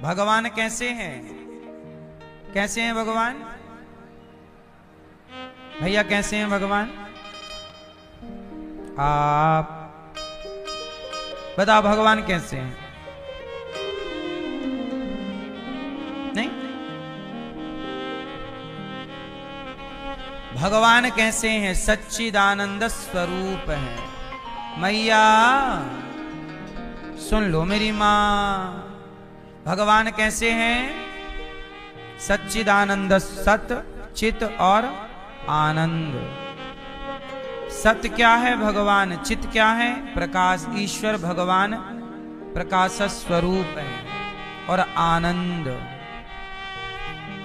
भगवान कैसे हैं? कैसे हैं भगवान? भैया कैसे हैं भगवान? आप बताओ भगवान कैसे हैं? नहीं, भगवान कैसे हैं? सच्चिदानंद स्वरूप हैं। मैया सुन लो मेरी मां, भगवान कैसे हैं? सच्चिदानंद, सत चित और आनंद। सत्य क्या है भगवान? चित क्या है? प्रकाश। ईश्वर भगवान प्रकाश स्वरूप है। और आनंद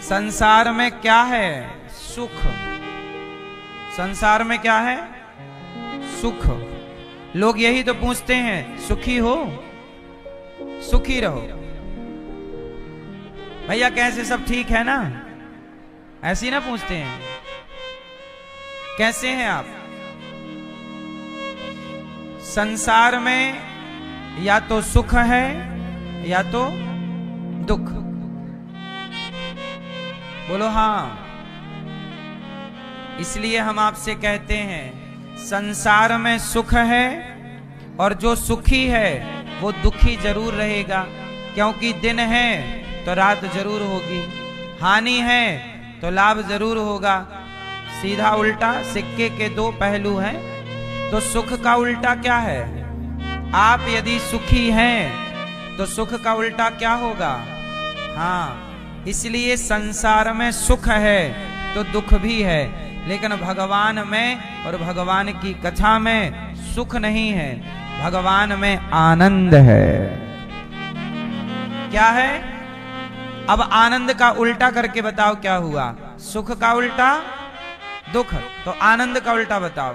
संसार में क्या है? सुख। संसार में क्या है? सुख। लोग यही तो पूछते हैं, सुखी हो? सुखी रहो। भैया कैसे, सब ठीक है ना? ऐसे ही ना पूछते हैं, कैसे हैं आप? संसार में या तो सुख है या तो दुख। बोलो हाँ। इसलिए हम आपसे कहते हैं, संसार में सुख है और जो सुखी है वो दुखी जरूर रहेगा, क्योंकि दिन है तो रात जरूर होगी, हानि है तो लाभ जरूर होगा। सीधा उल्टा सिक्के के दो पहलू हैं। तो सुख का उल्टा क्या है? आप यदि सुखी हैं तो सुख का उल्टा क्या होगा? हाँ, इसलिए संसार में सुख है तो दुख भी है, लेकिन भगवान में और भगवान की कथा में सुख नहीं है, भगवान में आनंद है। क्या है? अब आनंद का उल्टा करके बताओ क्या हुआ? सुख का उल्टा दुख, तो आनंद का उल्टा बताओ।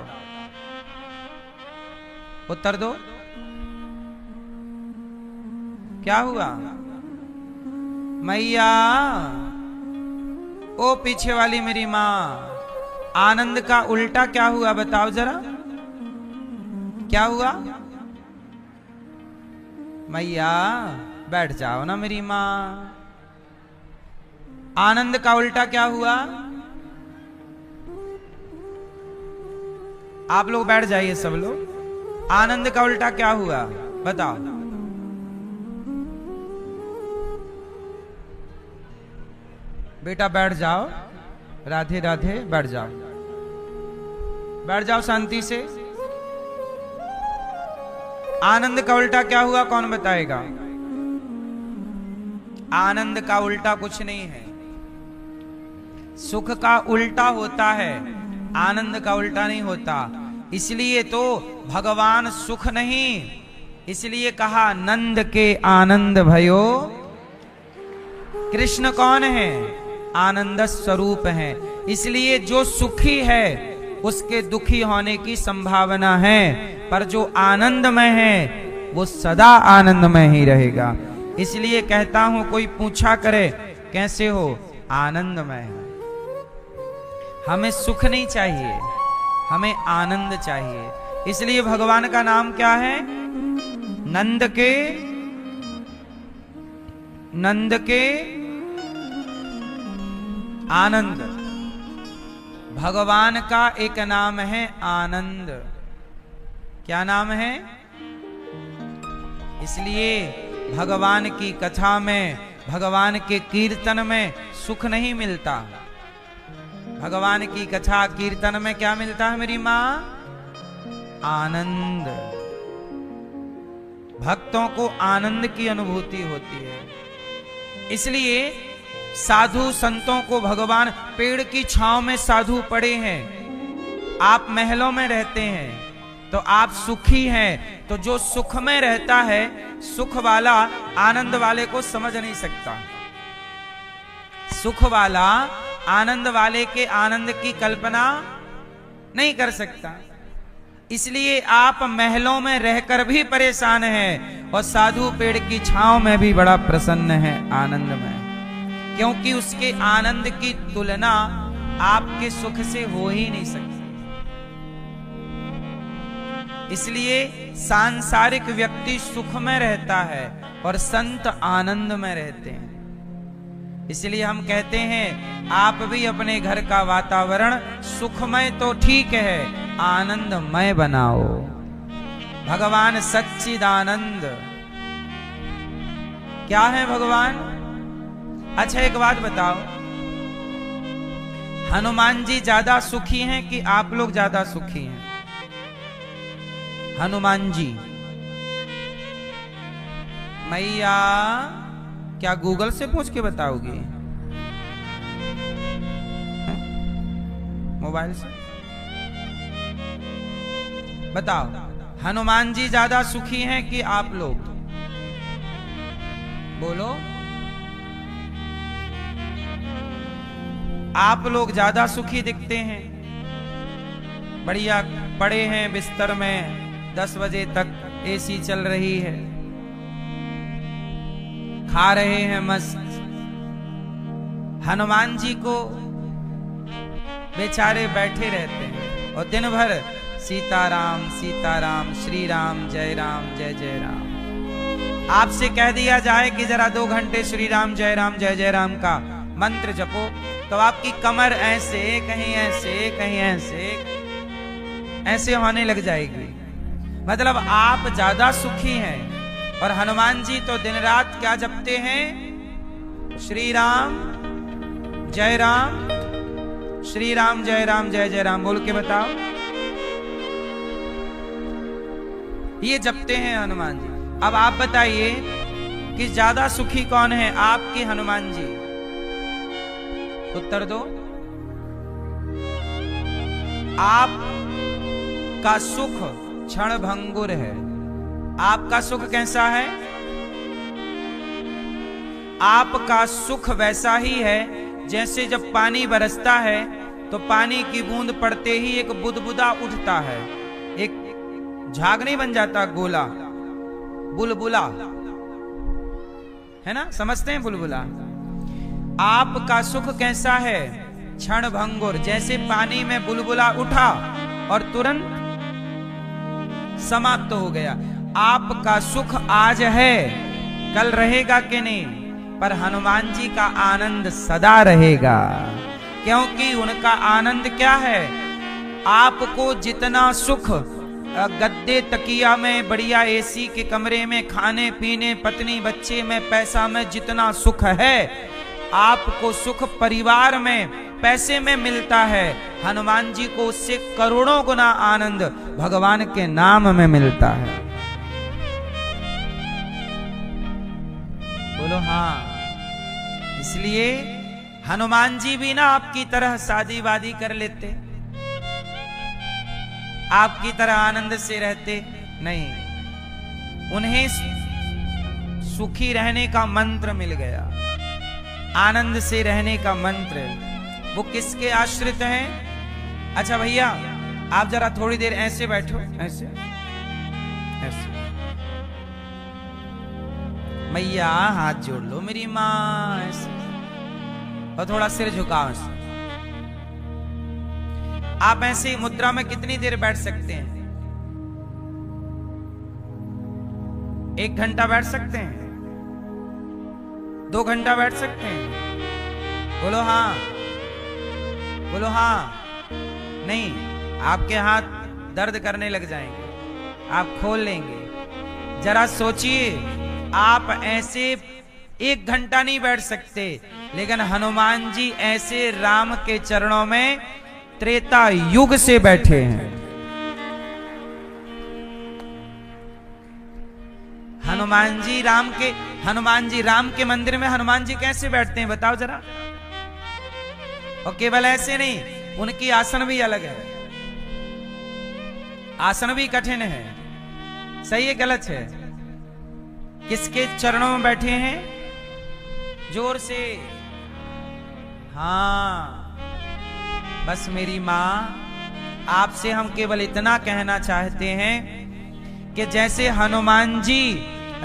उत्तर दो, क्या हुआ? मैया ओ पीछे वाली मेरी मां, आनंद का उल्टा क्या हुआ बताओ जरा, क्या हुआ? मैया बैठ जाओ ना मेरी मां। आनंद का उल्टा क्या हुआ? आप लोग बैठ जाइए सब लोग। आनंद का उल्टा क्या हुआ बताओ? बेटा बैठ जाओ, राधे राधे, बैठ जाओ, बैठ जाओ शांति से। आनंद का उल्टा क्या हुआ कौन बताएगा? आनंद का उल्टा कुछ नहीं है, सुख का उल्टा होता है, आनंद का उल्टा नहीं होता। इसलिए तो भगवान सुख नहीं, इसलिए कहा नंद के आनंद भयो। कृष्ण कौन है? आनंद स्वरूप है। इसलिए जो सुखी है उसके दुखी होने की संभावना है, पर जो आनंदमय है वो सदा आनंदमय ही रहेगा। इसलिए कहता हूं, कोई पूछा करे कैसे हो? आनंदमय है। हमें सुख नहीं चाहिए, हमें आनंद चाहिए। इसलिए भगवान का नाम क्या है? नंद के आनंद। भगवान का एक नाम है आनंद। क्या नाम है? इसलिए भगवान की कथा में, भगवान के कीर्तन में सुख नहीं मिलता। भगवान की कथा कीर्तन में क्या मिलता है मेरी मां? आनंद। भक्तों को आनंद की अनुभूति होती है। इसलिए साधु संतों को भगवान, पेड़ की छांव में साधु पड़े हैं। आप महलों में रहते हैं तो आप सुखी हैं, तो जो सुख में रहता है, सुख वाला आनंद वाले को समझ नहीं सकता। सुख वाला आनंद वाले के आनंद की कल्पना नहीं कर सकता। इसलिए आप महलों में रहकर भी परेशान हैं और साधु पेड़ की छांव में भी बड़ा प्रसन्न है, आनंद में, क्योंकि उसके आनंद की तुलना आपके सुख से हो ही नहीं सकती। इसलिए सांसारिक व्यक्ति सुख में रहता है, और संत आनंद में रहते हैं। इसलिए हम कहते हैं आप भी अपने घर का वातावरण सुखमय तो ठीक है, आनंदमय बनाओ। भगवान सच्चिदानंद क्या है भगवान? अच्छा एक बात बताओ, हनुमान जी ज्यादा सुखी हैं कि आप लोग ज्यादा सुखी हैं? हनुमान जी, मैया क्या गूगल से पूछ के बताओगे? मोबाइल से बताओ, हनुमान जी ज्यादा सुखी हैं कि आप लोग? बोलो। आप लोग ज्यादा सुखी दिखते हैं, बढ़िया पड़े हैं बिस्तर में, 10 बजे तक एसी चल रही है, खा रहे हैं मस्त। हनुमान जी को बेचारे बैठे रहते हैं और दिन भर सीताराम सीताराम, श्री राम जय जय राम। आपसे कह दिया जाए कि जरा 2 घंटे श्री राम जय राम का मंत्र जपो, तो आपकी कमर ऐसे कहीं ऐसे कहीं ऐसे होने लग जाएगी। मतलब आप ज्यादा सुखी हैं। और हनुमान जी तो दिन रात क्या जपते हैं? श्री राम जय राम, श्री राम जय राम बोल के बताओ। ये जपते हैं हनुमान जी। अब आप बताइए कि ज्यादा सुखी कौन है, आप की हनुमान जी? उत्तर दो। आप का सुख क्षण भंगुर है। आपका सुख कैसा है? आपका सुख वैसा ही है जैसे जब पानी बरसता है तो पानी की बूंद पड़ते ही एक बुदबुदा उठता है, एक झाग नहीं बन जाता, गोला, बुलबुला है ना, समझते हैं बुलबुला। आपका सुख कैसा है? क्षण भंगुर, जैसे पानी में बुलबुला उठा और तुरंत समाप्त हो गया। आपका सुख आज है, कल रहेगा कि नहीं? पर हनुमान जी का आनंद सदा रहेगा, क्योंकि उनका आनंद क्या है? आपको जितना सुख गद्दे तकिया में, बढ़िया एसी के कमरे में, खाने पीने, पत्नी बच्चे में, पैसा में जितना सुख है, आपको सुख परिवार में, पैसे में मिलता है, हनुमान जी को उससे करोड़ों गुना आनंद भगवान के नाम में मिलता है। बोलो हाँ। इसलिए हनुमान जी भी ना आपकी तरह शादी वादी कर लेते, आपकी तरह आनंद से रहते नहीं। उन्हें सुखी रहने का मंत्र मिल गया, आनंद से रहने का मंत्र। वो किसके आश्रित हैं? अच्छा भैया आप जरा थोड़ी देर ऐसे बैठो, ऐसे ऐसे। मैया हाथ जोड़ लो मेरी माँ, ऐसे, और थोड़ा सिर झुकाओ। आप ऐसी मुद्रा में कितनी देर बैठ सकते हैं? 1 घंटा बैठ सकते हैं? 2 घंटा बैठ सकते हैं? बोलो हाँ, बोलो हाँ। नहीं, आपके हाथ दर्द करने लग जाएंगे, आप खोल लेंगे। जरा सोचिए, आप ऐसे 1 घंटा नहीं बैठ सकते, लेकिन हनुमान जी ऐसे राम के चरणों में त्रेता युग से बैठे हैं। हनुमान जी राम के मंदिर में हनुमान जी कैसे बैठते हैं बताओ जरा। और केवल ऐसे नहीं, उनकी आसन भी अलग है, आसन भी कठिन है। सही है गलत है? किसके चरणों में बैठे हैं? जोर से हाँ। बस मेरी माँ, आपसे हम केवल इतना कहना चाहते हैं कि जैसे हनुमान जी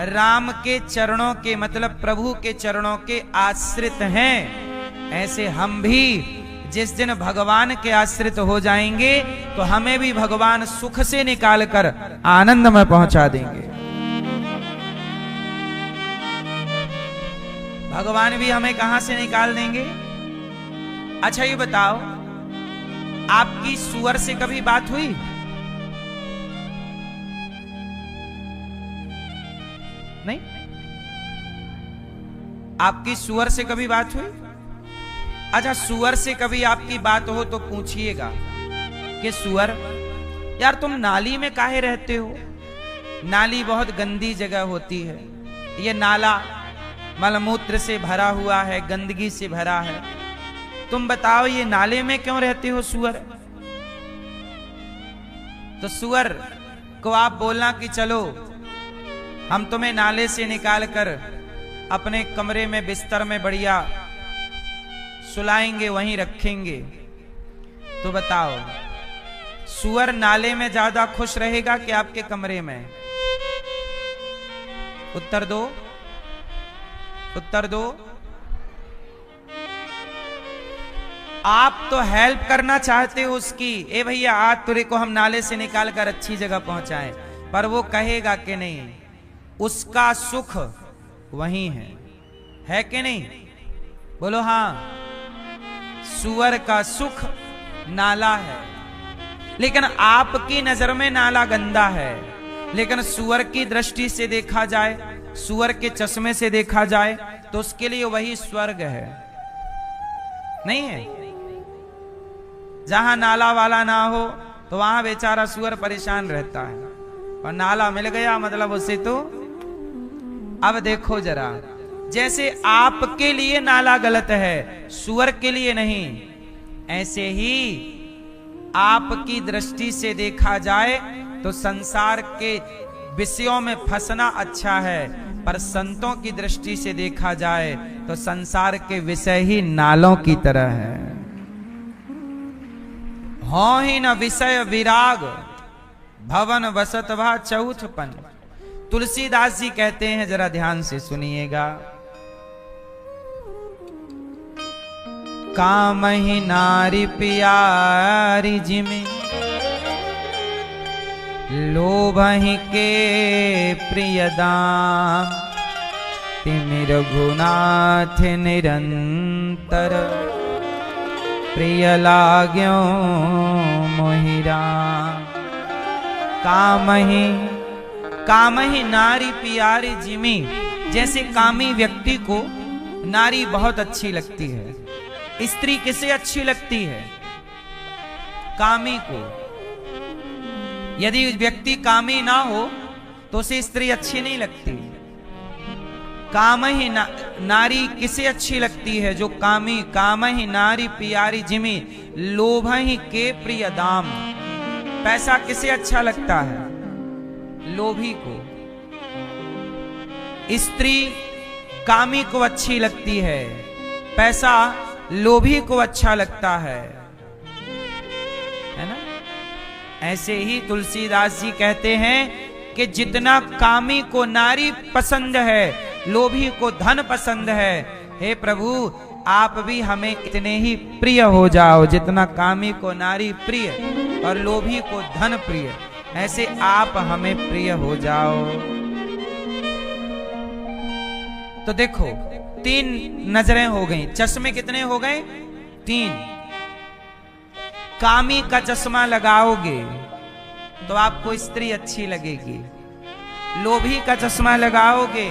राम के चरणों के, मतलब प्रभु के चरणों के आश्रित हैं, ऐसे हम भी जिस दिन भगवान के आश्रित हो जाएंगे तो हमें भी भगवान सुख से निकालकर आनंद में पहुंचा देंगे। भगवान भी हमें कहां से निकाल देंगे? अच्छा ये बताओ, आपकी सुअर से कभी बात हुई? नहीं? आपकी सुअर से कभी बात हुई? अच्छा, सुअर से कभी आपकी बात हो तो पूछिएगा कि सुअर यार तुम नाली में काहे रहते हो? नाली बहुत गंदी जगह होती है, ये नाला मलमूत्र से भरा हुआ है, गंदगी से भरा है, तुम बताओ ये नाले में क्यों रहते हो सुअर? तो सुअर को आप बोलना कि चलो हम तुम्हें नाले से निकाल कर अपने कमरे में बिस्तर में बढ़िया सुलाएंगे, वहीं रखेंगे। तो बताओ सुअर नाले में ज्यादा खुश रहेगा कि आपके कमरे में? उत्तर दो, उत्तर दो। आप तो हेल्प करना चाहते हो उसकी, ए भैया आज तुरे को हम नाले से निकाल कर अच्छी जगह पहुंचाएं, पर वो कहेगा कि नहीं, उसका सुख वहीं है कि नहीं? बोलो हाँ। सुअर का सुख नाला है, लेकिन आपकी नजर में नाला गंदा है, लेकिन सुअर की दृष्टि से देखा जाए, सुअर के चश्मे से देखा जाए तो उसके लिए वही स्वर्ग है, नहीं है? जहां नाला वाला ना हो तो वहां बेचारा सुअर परेशान रहता है, और नाला मिल गया मतलब उसे तो। अब देखो जरा, जैसे आपके लिए नाला गलत है, सुअर के लिए नहीं, ऐसे ही आपकी दृष्टि से देखा जाए तो संसार के विषयों में फंसना अच्छा है, पर संतों की दृष्टि से देखा जाए तो संसार के विषय ही नालों की तरह है। हो ही न विषय विराग, भवन वसतवा चौथपन। तुलसीदास जी कहते हैं, जरा ध्यान से सुनिएगा। काम ही नारी प्यारी जिमे, लोभ ही के प्रिय दाम। तिमिर रघुनाथ निरंतर, प्रिय लाग्यो मोहिरा। काम ही नारी प्यारी जिमी। जैसे कामी व्यक्ति को नारी बहुत अच्छी लगती है। स्त्री किसे अच्छी लगती है? कामी को। यदि व्यक्ति कामी ना हो तो उसे स्त्री अच्छी नहीं लगती। काम ही नारी किसे अच्छी लगती है? जो कामी। काम ही नारी प्यारी जिमी, लोभ ही के प्रिय दाम। पैसा किसे अच्छा लगता है? लोभी को। स्त्री कामी को अच्छी लगती है, पैसा लोभी को अच्छा लगता है ना? ऐसे ही तुलसीदास जी कहते हैं कि जितना कामी को नारी पसंद है, लोभी को धन पसंद है, हे प्रभु आप भी हमें इतने ही प्रिय हो जाओ, जितना कामी को नारी प्रिय और लोभी को धन प्रिय, ऐसे आप हमें प्रिय हो जाओ। तो देखो, 3 नजरें हो गई, चश्मे कितने हो गए? 3। कामी का चश्मा लगाओगे तो आपको स्त्री अच्छी लगेगी, लोभी का चश्मा लगाओगे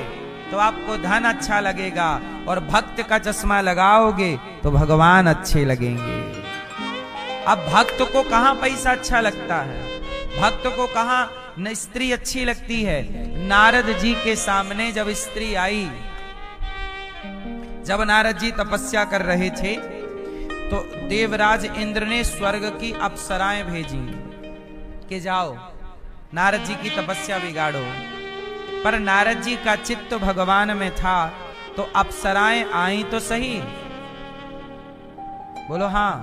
तो आपको धन अच्छा लगेगा, और भक्त का चश्मा लगाओगे तो भगवान अच्छे लगेंगे। अब भक्त को कहां पैसा अच्छा लगता है? भक्त को कहां स्त्री अच्छी लगती है? नारद जी के सामने जब स्त्री आई, जब नारद जी तपस्या कर रहे थे तो देवराज इंद्र ने स्वर्ग की अप्सराएं भेजी कि जाओ नारद जी की तपस्या बिगाड़ो। पर नारद जी का चित्त भगवान में था, तो अप्सराएं आई तो सही, बोलो हाँ।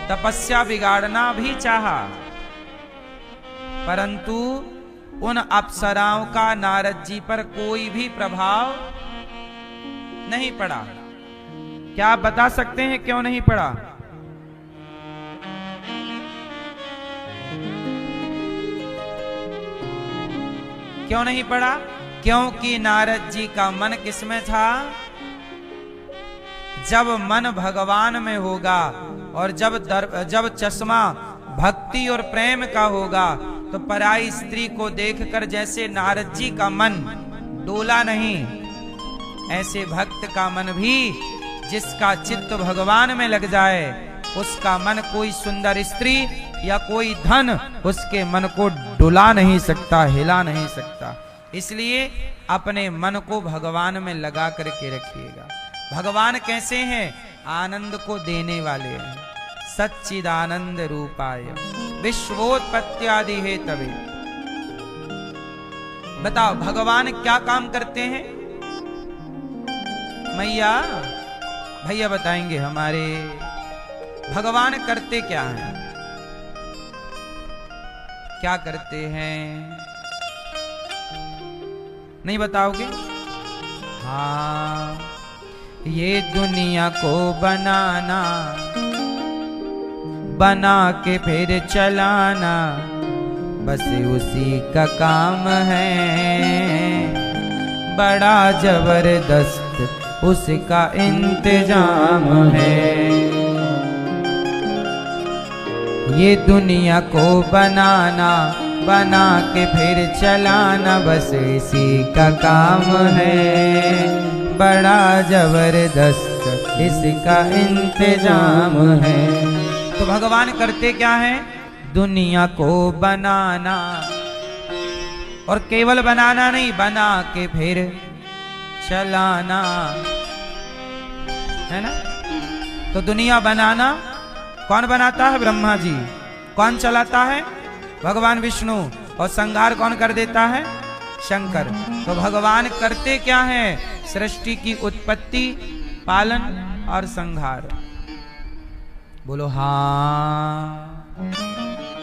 तपस्या बिगाड़ना भी चाहा, परंतु उन अप्सराओं का नारद जी पर कोई भी प्रभाव नहीं पड़ा। क्या आप बता सकते हैं क्यों नहीं पड़ा? क्यों नहीं पड़ा? क्योंकि नारद जी का मन किसमें था? जब मन भगवान में होगा और जब चश्मा भक्ति और प्रेम का होगा तो पराई स्त्री को देखकर जैसे नारद जी का मन डोला नहीं, ऐसे भक्त का मन भी जिसका चित्त भगवान में लग जाए उसका मन कोई सुंदर स्त्री या कोई धन उसके मन को डुला नहीं सकता, हिला नहीं सकता। इसलिए अपने मन को भगवान में लगा करके रखिएगा। भगवान कैसे हैं? आनंद को देने वाले हैं। सच्चिदानंद रूपाय विश्वोत्पत्त्यादि हे तवे। बताओ भगवान क्या काम करते हैं? मैया भैया बताएंगे हमारे भगवान करते क्या हैं? क्या करते हैं? नहीं बताओगे? हाँ, ये दुनिया को बनाना, बना के फिर चलाना, बस उसी का काम है। बड़ा जबरदस्त उसका इंतजाम है। ये दुनिया को बनाना, बना के फिर चलाना, बस इसी का काम है। बड़ा जबरदस्त इसका इंतजाम है। तो भगवान करते क्या है? दुनिया को बनाना, और केवल बनाना नहीं, बना के फिर चलाना, है ना? तो दुनिया बनाना कौन बनाता है? ब्रह्मा जी। कौन चलाता है? भगवान विष्णु। और संहार कौन कर देता है? शंकर। तो भगवान करते क्या है? सृष्टि की उत्पत्ति, पालन और संहार। बोलो हाँ।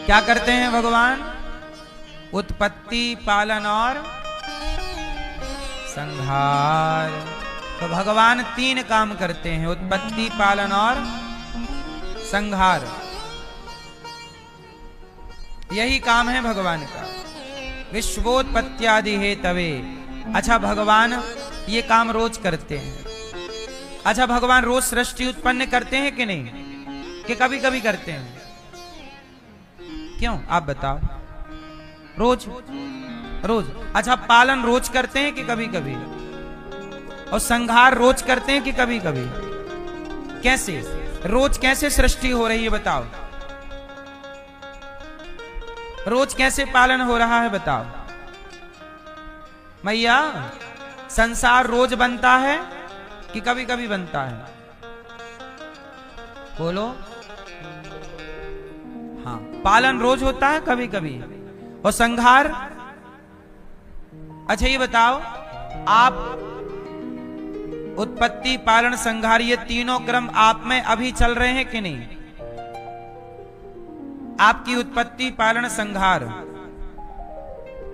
क्या करते हैं भगवान? उत्पत्ति, पालन और संहार। तो भगवान 3 काम करते हैं, उत्पत्ति, पालन और संहार। यही काम है भगवान का। विश्वोत्पत्त्यादि हे तवे। अच्छा भगवान ये काम रोज करते हैं। अच्छा भगवान रोज सृष्टि उत्पन्न करते हैं कि नहीं? कि कभी कभी करते हैं? क्यों आप बताओ? रोज रोज। अच्छा पालन रोज करते हैं कि कभी कभी? और संहार रोज करते हैं कि कभी कभी? कैसे रोज कैसे सृष्टि हो रही है बताओ? रोज कैसे पालन हो रहा है बताओ? मैया संसार रोज बनता है कि कभी कभी बनता है? बोलो। हाँ, पालन रोज होता है कभी कभी, और संहार? अच्छा ये बताओ, आप उत्पत्ति, पालन, संहार ये तीनों क्रम आप में अभी चल रहे हैं कि नहीं? आपकी उत्पत्ति, पालन, संहार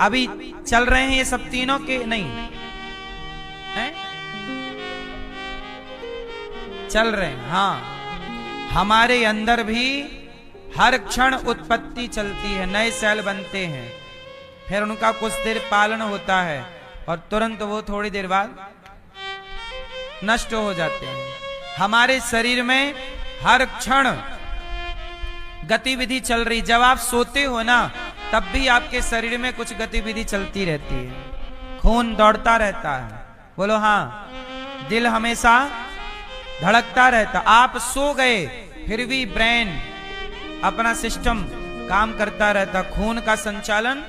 अभी चल रहे हैं ये सब तीनों के नहीं हैं? चल रहे हैं। हाँ, हमारे अंदर भी हर क्षण उत्पत्ति चलती है, नए सेल बनते हैं, फिर उनका कुछ देर पालन होता है और तुरंत वो थोड़ी देर बाद नष्ट हो जाते हैं। हमारे शरीर में हर क्षण गतिविधि चल रही। जब आप सोते हो ना तब भी आपके शरीर में कुछ गतिविधि चलती रहती है, खून दौड़ता रहता है। बोलो हाँ, दिल हमेशा धड़कता रहता। आप सो गए फिर भी ब्रेन अपना सिस्टम काम करता रहता, खून का संचालन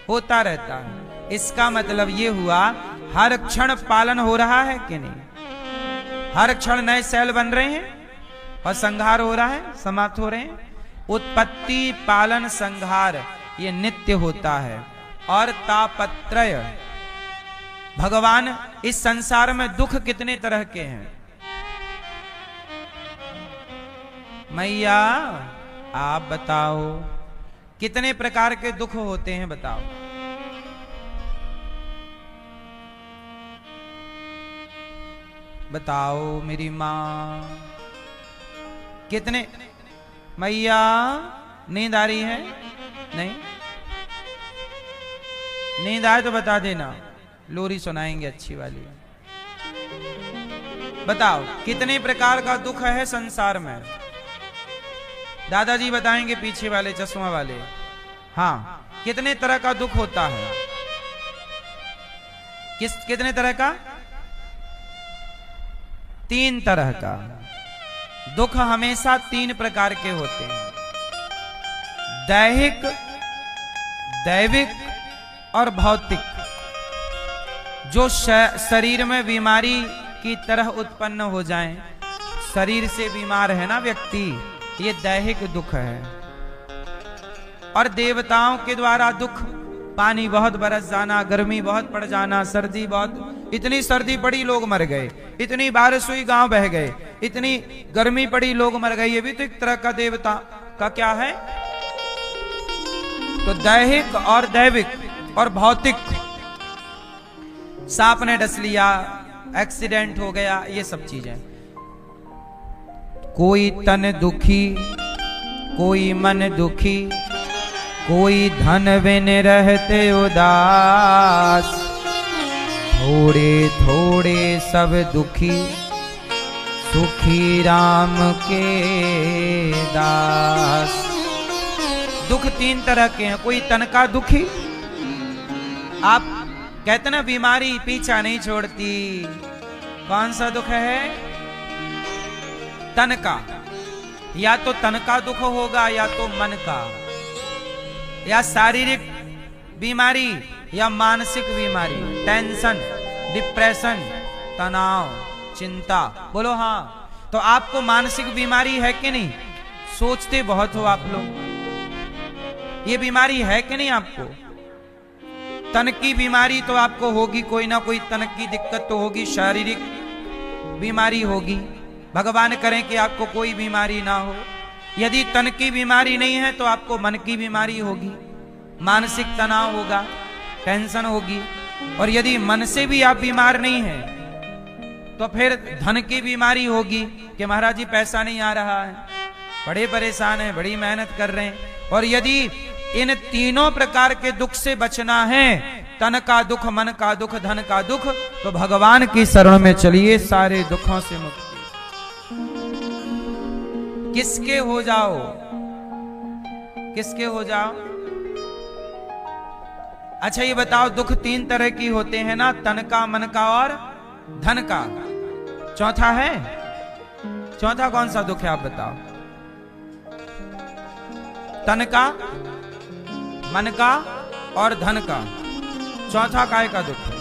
होता रहता है। इसका मतलब ये हुआ हर क्षण पालन हो रहा है कि नहीं? हर क्षण नए सेल बन रहे हैं और संहार हो रहा है, समाप्त हो रहे हैं। उत्पत्ति, पालन, संहार ये नित्य होता है। और तापत्रय, भगवान इस संसार में दुख कितने तरह के हैं? मैया आप बताओ कितने प्रकार के दुख होते हैं बताओ? बताओ मेरी माँ, कितने? मैया नींद आ रही है? नहीं नींद आए तो बता देना। लोरी सुनाएंगे अच्छी वाली। बताओ कितने प्रकार का दुख है संसार में? दादाजी बताएंगे, पीछे वाले चश्मा वाले। हाँ, कितने तरह का दुख होता है? कितने तरह का? 3 तरह का दुख हमेशा 3 प्रकार के होते हैं, दैहिक, दैविक और भौतिक। जो शरीर में बीमारी की तरह उत्पन्न हो जाएं, शरीर से बीमार है ना व्यक्ति, ये दैहिक दुख है। और देवताओं के द्वारा दुख, पानी बहुत बरस जाना, गर्मी बहुत पड़ जाना, सर्दी बहुत, इतनी सर्दी पड़ी लोग मर गए, इतनी बारिश हुई गांव बह गए, इतनी गर्मी पड़ी लोग मर गए, ये भी तो एक तरह का देवता का क्या है? तो दैहिक और दैविक और भौतिक। सांप ने डस लिया, एक्सीडेंट हो गया, ये सब चीजें। कोई तन दुखी, कोई मन दुखी, कोई धन बिन रहते उदास, थोड़े थोड़े सब दुखी, सुखी राम के दास। दुख 3 तरह के हैं। कोई तन का दुखी, आप कहते ना बीमारी पीछा नहीं छोड़ती, कौन सा दुख है? तन का। या तो तन का दुख होगा, या तो मन का, या शारीरिक बीमारी, या मानसिक बीमारी, टेंशन, डिप्रेशन, तनाव, चिंता। बोलो हाँ। तो आपको मानसिक बीमारी है कि नहीं? सोचते बहुत हो आप लोग, ये बीमारी है कि नहीं आपको? तन की बीमारी तो आपको होगी, कोई ना कोई तन की दिक्कत तो होगी, शारीरिक बीमारी होगी। भगवान करें कि आपको कोई बीमारी ना हो। यदि तन की बीमारी नहीं है तो आपको मन की बीमारी होगी, मानसिक तनाव होगा, टेंशन होगी। और यदि मन से भी आप बीमार नहीं हैं तो फिर धन की बीमारी होगी कि महाराज जी पैसा नहीं आ रहा है, बड़े परेशान हैं, बड़ी मेहनत कर रहे हैं। और यदि इन तीनों प्रकार के दुख से बचना है, तन का दुख, मन का दुख, धन का दुख, तो भगवान की शरण में चलिए, सारे दुखों से मुक्ति। किसके हो जाओ? किसके हो जाओ? अच्छा ये बताओ, दुख 3 तरह की होते हैं ना, तन का, मन का और धन का। चौथा है? चौथा कौन सा दुख है आप बताओ? तन का, मन का और धन का। चौथा काय का दुख है?